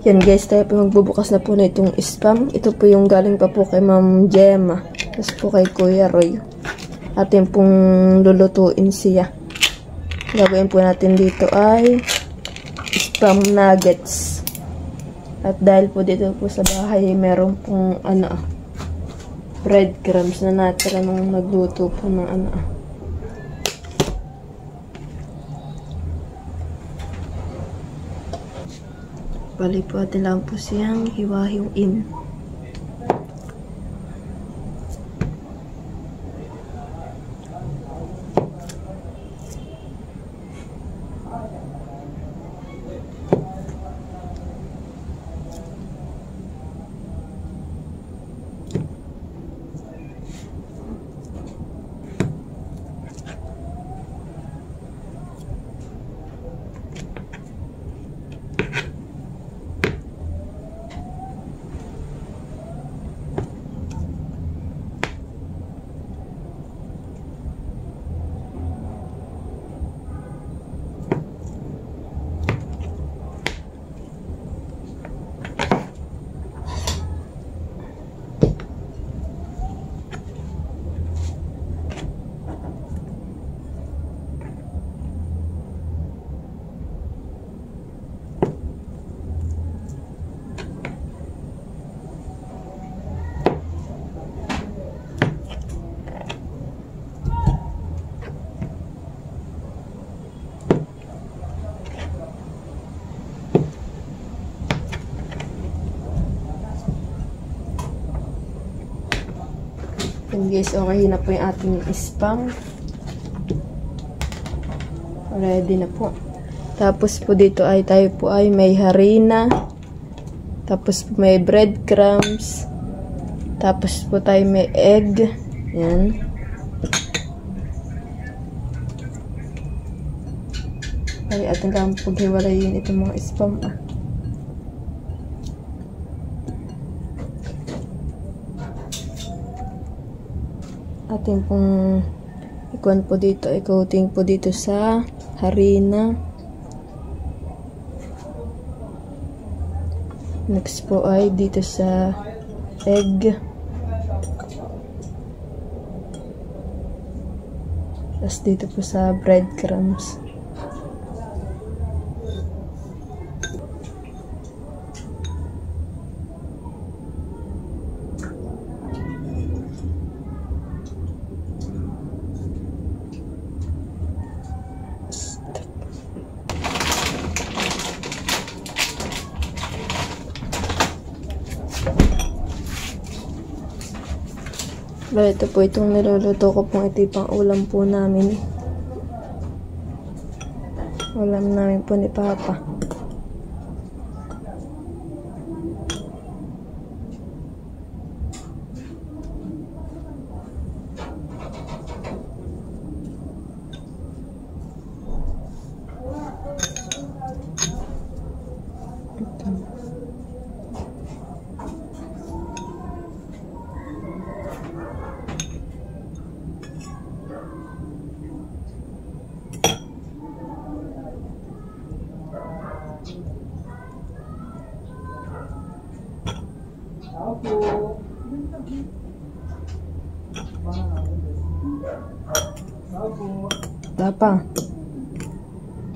Yan guys, tayo po magbubukas na po na itong spam. Ito po yung galing pa po kay Ma'am Gemma. Tapos po kay Kuya Roy. Atin pong lulutuin siya. Gagawin po natin dito ay spam nuggets. At dahil po dito po sa bahay, meron pong breadcrumbs na natira nung nagluto po ng Bali po atin lang po siyang hiwa-hiwain. And guys, okay na po yung ating spam. Ready na po. Tapos po dito ay tayo po ay may harina. Tapos po may breadcrumbs. Tapos po tayo may egg. Yan. Ay, atin lang paghiwalayin itong mga spam ating pong ikuan po dito, i-coating po dito sa harina. Next po ay dito sa egg. Tapos dito po sa breadcrumbs. Ito po itong niluluto ko pong ito pang ulam po namin. Ulam namin po ni Papa.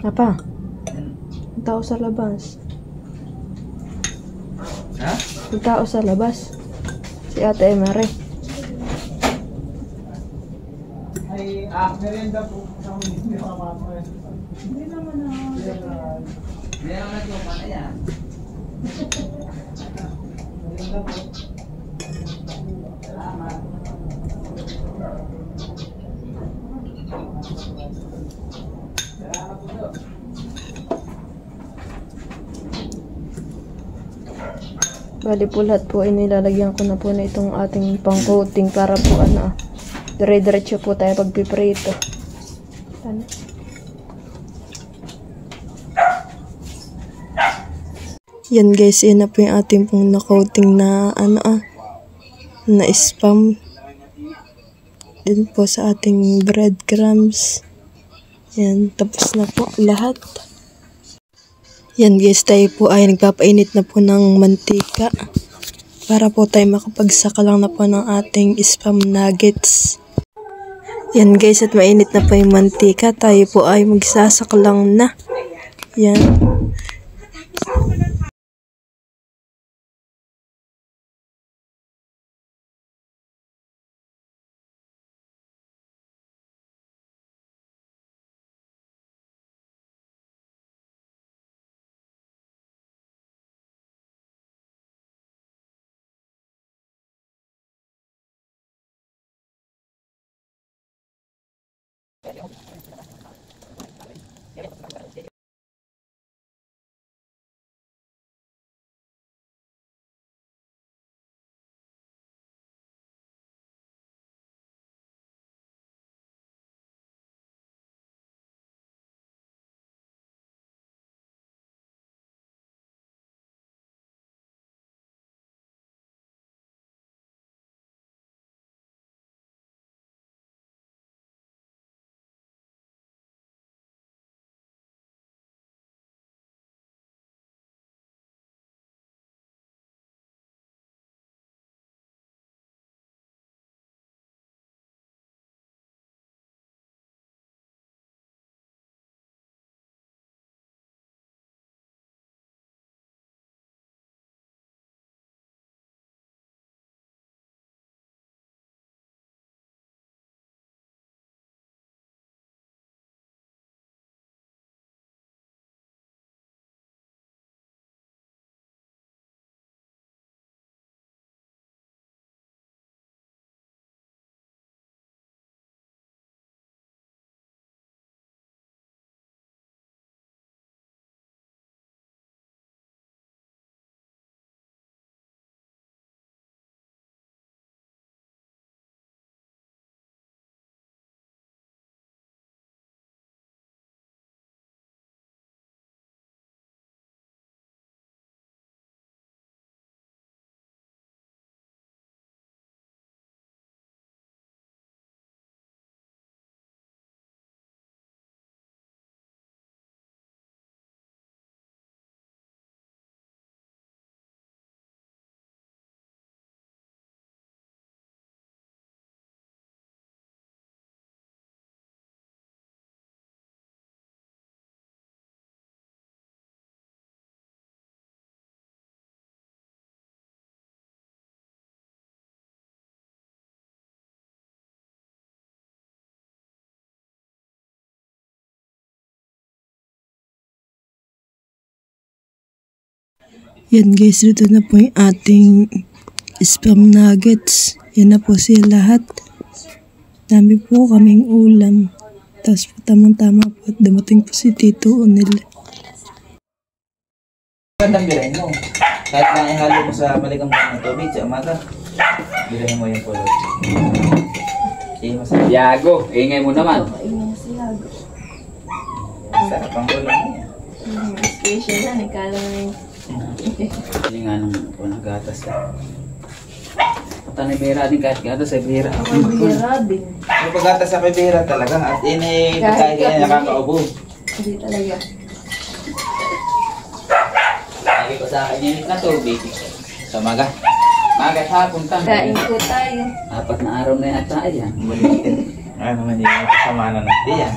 Papa, ang tao sa labas. Ha? Ang tao sa labas. Si Ate Emare. Ay, merienda po. Hindi naman na. Hindi naman na pa na yan. Merienda po. Salamat. Bali po lahat po ay nilalagyan ko na po na itong ating pang-coating para po dire-diretso po tayo pagpiprito. Yan guys, yan na po yung ating pong na-coating na na spam. Din po sa ating breadcrumbs. Yan, tapos na po lahat. Yan guys, tayo po ay nagpapainit na po ng mantika para po tayo makapagsaka lang na po ng ating spam nuggets. Yan guys, at mainit na po yung mantika. Tayo po ay magsasaka lang na. Yan. Yan guys, dito na po yung ating spam nuggets. Yan na po siya lahat. Dami po kaming ulam. Tapos po tamang-tama po at dumating po si Tito Unil. Magandang birahin mo. Kahit na ihalo mo sa malikang ng tubig sa umaga, birahin mo yung pulot. Yago, ingay mo naman. Sarap ang ulam niya. Special na, nagkala na yung... Hindi nga nang unang gatas ka. Punta na bira din kahit gatas ay bira. Ang bira din. May paggatas sa bira talaga at ini pagkain niya nakakaubo. Hindi talaga. Lagi ko sa akin init na tubig. Sa maga. Maga hapon ka. Kain po tayo. 4 na araw na yata yan. Ano naman yung kasama na natin yan.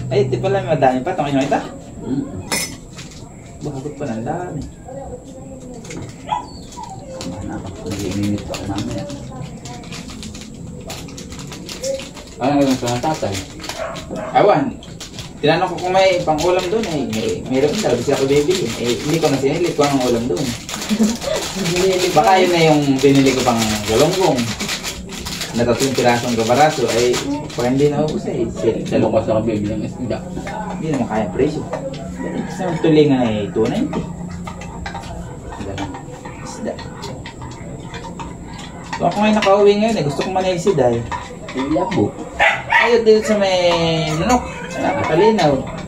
Ay, di pala may madami pa. Tungin mo ito? Bakit pa ng dami? Kamana ako. Nag-iinit pa ako mamaya. Ano nga lang sa tatay? Awan. Tinanong ko kung may pang-ulam doon eh. Mayroon daw. Kasi ako bibili. Eh, hindi ko na sinili kung anong ulam doon. Baka yun na yung binili ko pang galonggong. Na 3 pirasong kabaraso ay baka hindi na ubus eh. Dalo ka sa kabibili ng isda. Hindi naman kaya presyo. Isang tulingan ay 290. Isda. So ako ngayon nakauwi ngayon eh. Gusto kong manilsid ay. Labo. Ayun dito sa may nunok. Nakapalinaw.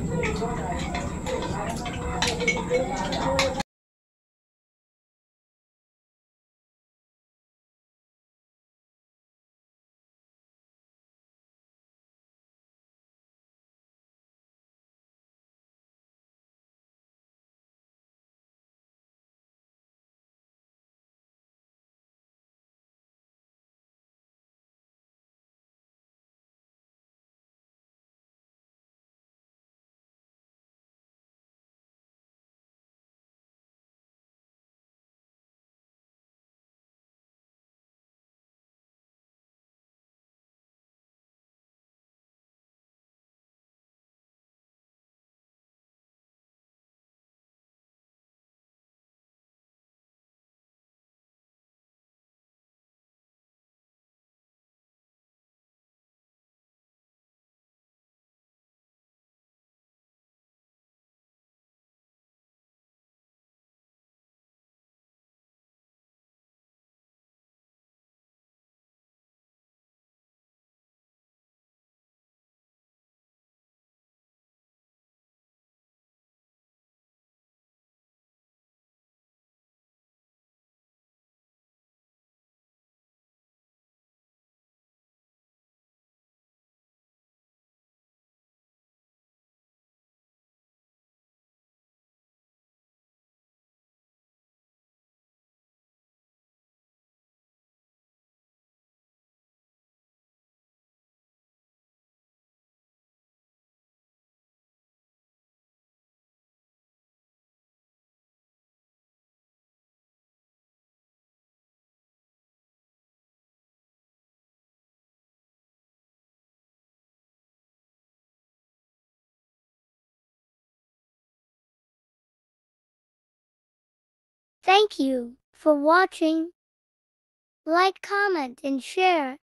Thank you for watching. Like, comment, and share.